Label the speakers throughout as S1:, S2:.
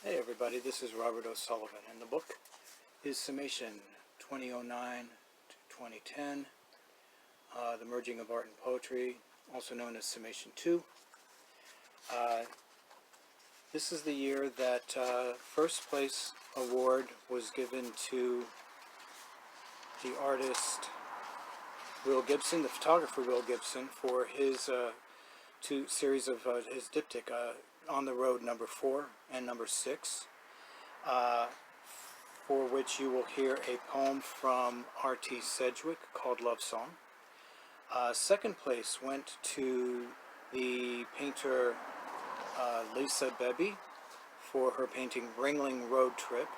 S1: Hey everybody, this is Robert O'Sullivan, and the book is Summation 2009 to 2010, The Merging of Art and Poetry, also known as Summation 2. This is the year that first place award was given to the artist Will Gibson, the photographer Will Gibson, for his two series of his diptych, On the Road number 4 and number 6, for which you will hear a poem from R.T. Sedgwick called Love Song. Second place went to the painter Lisa Bebby for her painting Ringling Road Trip,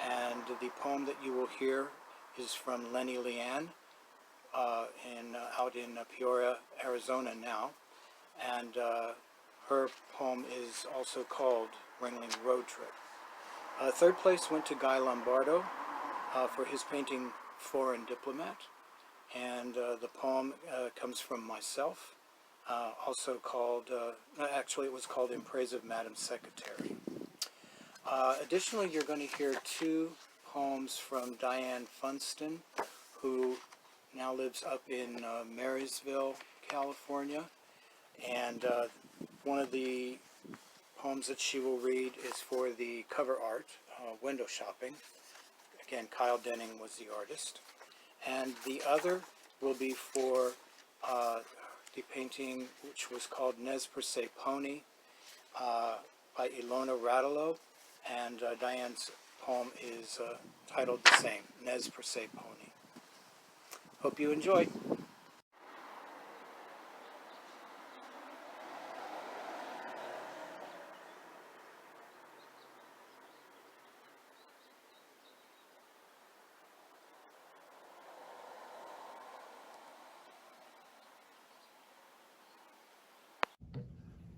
S1: and the poem that you will hear is from Lenny Leanne out in Peoria, Arizona now, and her poem is also called Ringling Road Trip. Third place went to Guy Lombardo for his painting Foreign Diplomat, and the poem comes from myself, also called, actually it was called In Praise of Madam Secretary. Additionally, you're going to hear two poems from Diane Funston, who now lives up in Marysville, California, and one of the poems that she will read is for the cover art, Window Shopping. Again, Kyle Denning was the artist. And the other will be for the painting which was called Nez Per Se Pony by Ilona Rattalo, and Diane's poem is titled the same, Nez Per Se Pony. Hope you enjoy.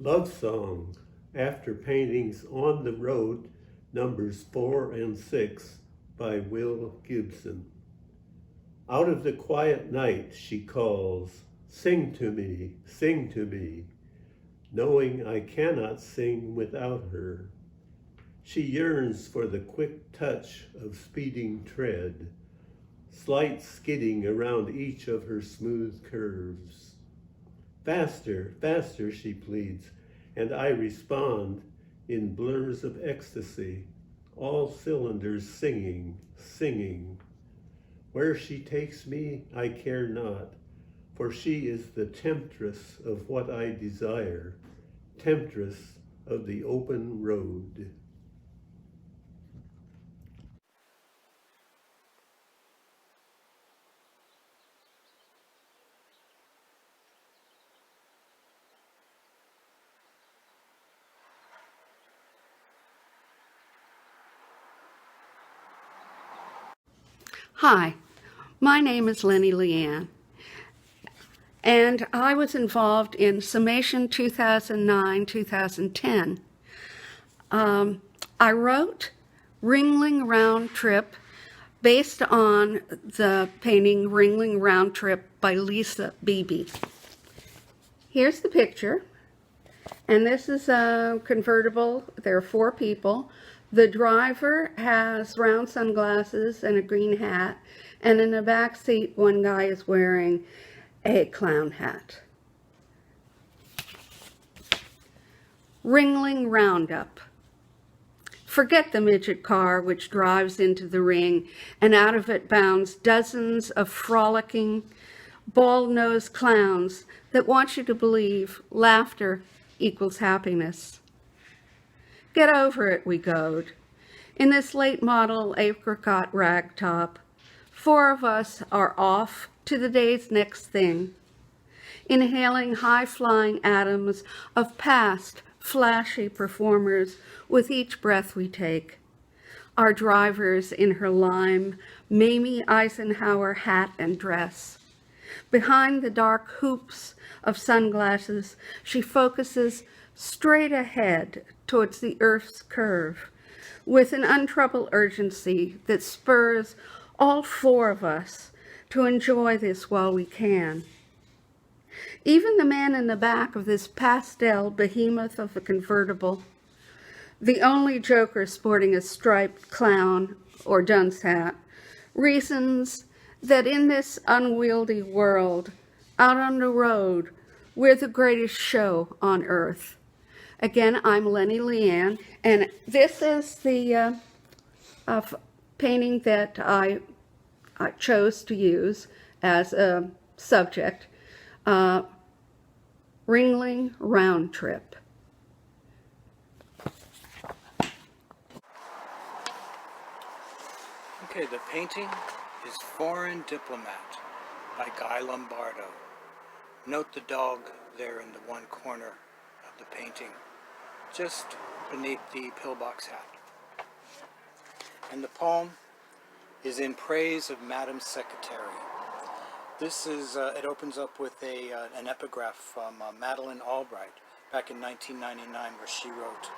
S2: Love Song, after paintings On the Road, numbers 4 and 6, by Will Gibson. Out of the quiet night she calls, sing to me, knowing I cannot sing without her. She yearns for the quick touch of speeding tread, slight skidding around each of her smooth curves. Faster, faster, she pleads, and I respond in blurs of ecstasy, all cylinders singing, singing. Where she takes me, I care not, for she is the temptress of what I desire, temptress of the open road.
S3: Hi, my name is Lenny Leanne, and I was involved in Summation 2009-2010. I wrote Ringling Round Trip based on the painting Ringling Round Trip by Lisa Bebby. Here's the picture, and this is a convertible. There are 4 people. The driver has round sunglasses and a green hat, and in the back seat, one guy is wearing a clown hat. Ringling Roundup. Forget the midget car which drives into the ring, and out of it bounds dozens of frolicking, bald-nosed clowns that want you to believe laughter equals happiness. Get over it, we goad. In this late model apricot ragtop, 4 of us are off to the day's next thing, inhaling high-flying atoms of past flashy performers with each breath we take. Our driver's in her lime Mamie Eisenhower hat and dress. Behind the dark hoops of sunglasses, she focuses straight ahead towards the earth's curve, with an untroubled urgency that spurs all 4 of us to enjoy this while we can. Even the man in the back of this pastel behemoth of a convertible, the only joker sporting a striped clown or dunce hat, reasons that in this unwieldy world, out on the road, we're the greatest show on earth. Again, I'm Lenny Leanne, and this is the painting that I chose to use as a subject, Ringling Round Trip.
S1: Okay, the painting is Foreign Diplomat by Guy Lombardo. Note the dog there in the one corner of the painting, just beneath the pillbox hat. And the poem is in praise of Madam Secretary. This is, it opens up with an epigraph from Madeleine Albright back in 1999, where she wrote,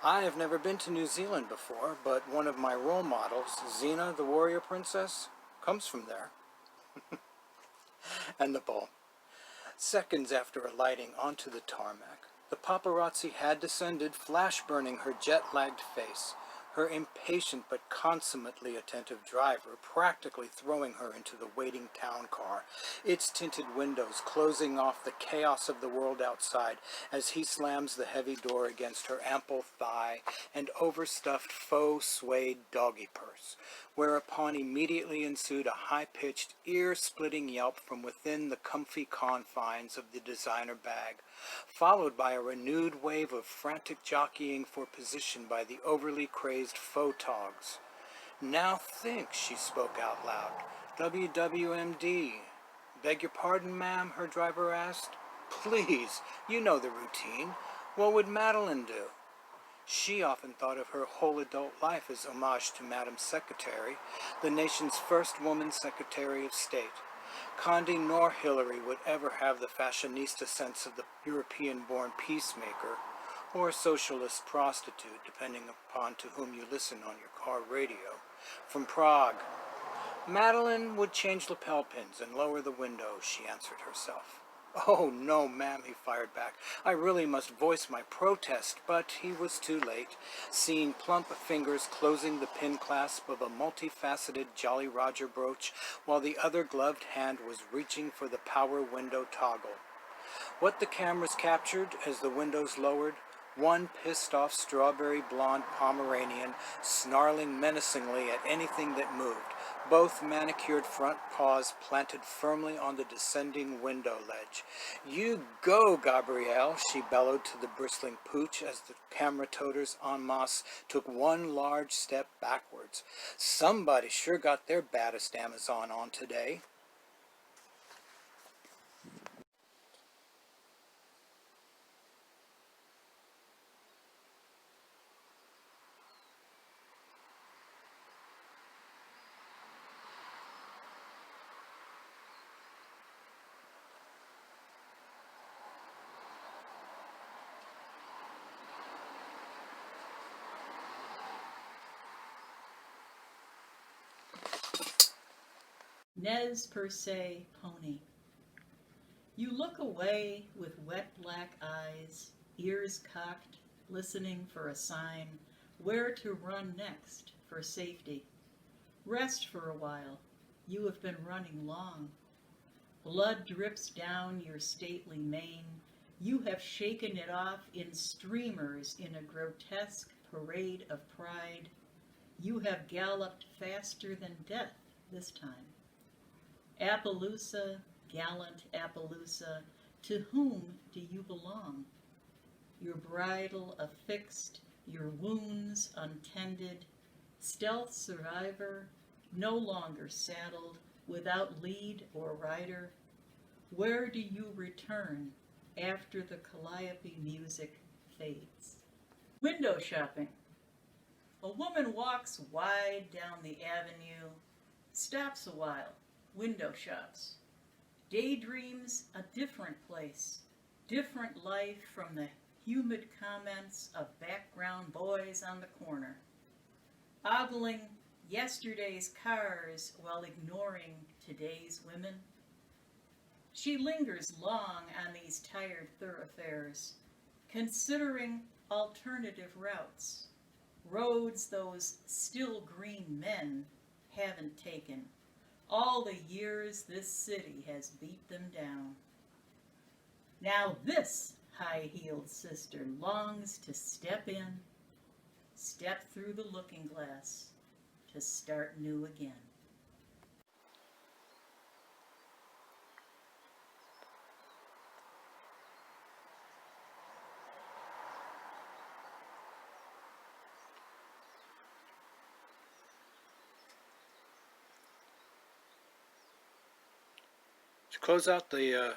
S1: "I have never been to New Zealand before, but one of my role models, Xena the warrior princess, comes from there." And the poem. Seconds after alighting onto the tarmac, the paparazzi had descended, flash-burning her jet-lagged face, her impatient but consummately attentive driver practically throwing her into the waiting town car, its tinted windows closing off the chaos of the world outside as he slams the heavy door against her ample thigh and overstuffed faux suede doggy purse, whereupon immediately ensued a high-pitched, ear-splitting yelp from within the comfy confines of the designer bag, followed by a renewed wave of frantic jockeying for position by the overly crazed photogs. "Now think," she spoke out loud. "WWMD. Beg your pardon, ma'am?" her driver asked. "Please, you know the routine. What would Madeline do?" She often thought of her whole adult life as homage to Madam Secretary, the nation's first woman Secretary of State. Condi nor Hillary would ever have the fashionista sense of the European-born peacemaker, or socialist prostitute, depending upon to whom you listen on your car radio, from Prague. Madeline would change lapel pins and lower the window, she answered herself. "Oh, no, ma'am," he fired back. "I really must voice my protest," but he was too late, seeing plump fingers closing the pin clasp of a multifaceted Jolly Roger brooch, while the other gloved hand was reaching for the power window toggle. What the cameras captured as the windows lowered, one pissed-off strawberry blonde Pomeranian snarling menacingly at anything that moved, both manicured front paws planted firmly on the descending window ledge. "You go, Gabrielle," she bellowed to the bristling pooch as the camera toters en masse took one large step backwards. "Somebody sure got their baddest Amazon on today."
S4: Nez Perce Pony. You look away with wet black eyes, ears cocked, listening for a sign, where to run next for safety. Rest for a while. You have been running long. Blood drips down your stately mane. You have shaken it off in streamers in a grotesque parade of pride. You have galloped faster than death this time. Appaloosa, gallant Appaloosa, to whom do you belong? Your bridle affixed, your wounds untended, stealth survivor, no longer saddled, without lead or rider. Where do you return after the calliope music fades? Window shopping. A woman walks wide down the avenue, stops a while, window shops, daydreams a different place, different life from the humid comments of background boys on the corner, ogling yesterday's cars while ignoring today's women. She lingers long on these tired thoroughfares, considering alternative routes, roads those still green men haven't taken. All the years this city has beat them down. Now this high-heeled sister longs to step in, step through the looking glass, to start new again.
S1: To close out the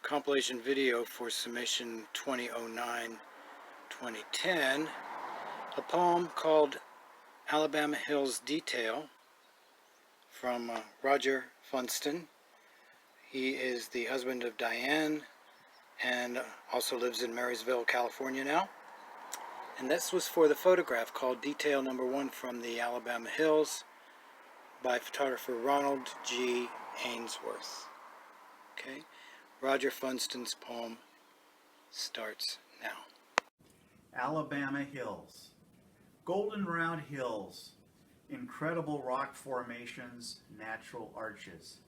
S1: compilation video for Summation 2009-2010, a poem called Alabama Hills Detail from Roger Funston. He is the husband of Diane and also lives in Marysville, California now. And this was for the photograph called Detail Number 1 from the Alabama Hills by photographer Ronald G. Ainsworth. Okay, Roger Funston's poem starts now.
S5: Alabama Hills. Golden round hills, incredible rock formations, natural arches.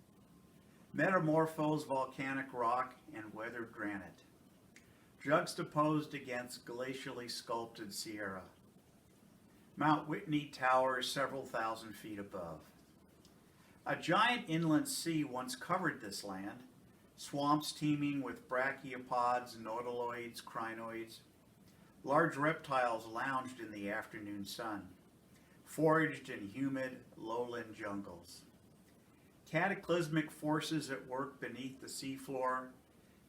S5: Metamorphosed volcanic rock and weathered granite, juxtaposed against glacially sculpted Sierra. Mount Whitney towers several thousand feet above. A giant inland sea once covered this land, swamps teeming with brachiopods, nautiloids, crinoids. Large reptiles lounged in the afternoon sun, foraged in humid lowland jungles. Cataclysmic forces at work beneath the seafloor.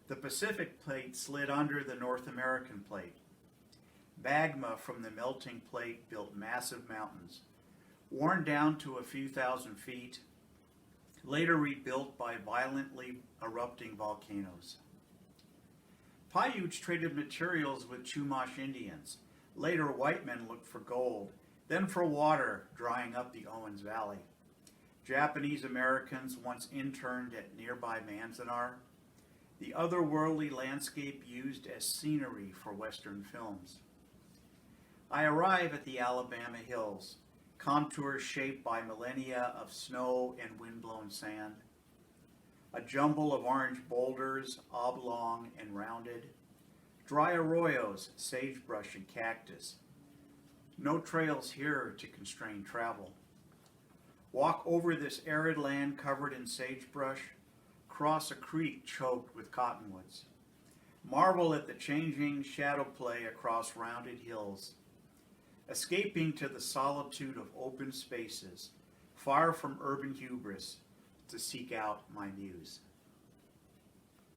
S5: The Pacific plate slid under the North American plate. Magma from the melting plate built massive mountains, worn down to a few thousand feet, later rebuilt by violently erupting volcanoes. Paiutes traded materials with Chumash Indians. Later, white men looked for gold, then for water, drying up the Owens Valley. Japanese Americans once interned at nearby Manzanar, the otherworldly landscape used as scenery for Western films. I arrive at the Alabama Hills, contours shaped by millennia of snow and windblown sand. A jumble of orange boulders, oblong and rounded. Dry arroyos, sagebrush and cactus. No trails here to constrain travel. Walk over this arid land covered in sagebrush, cross a creek choked with cottonwoods. Marvel at the changing shadow play across rounded hills. Escaping to the solitude of open spaces, far from urban hubris, to seek out my muse.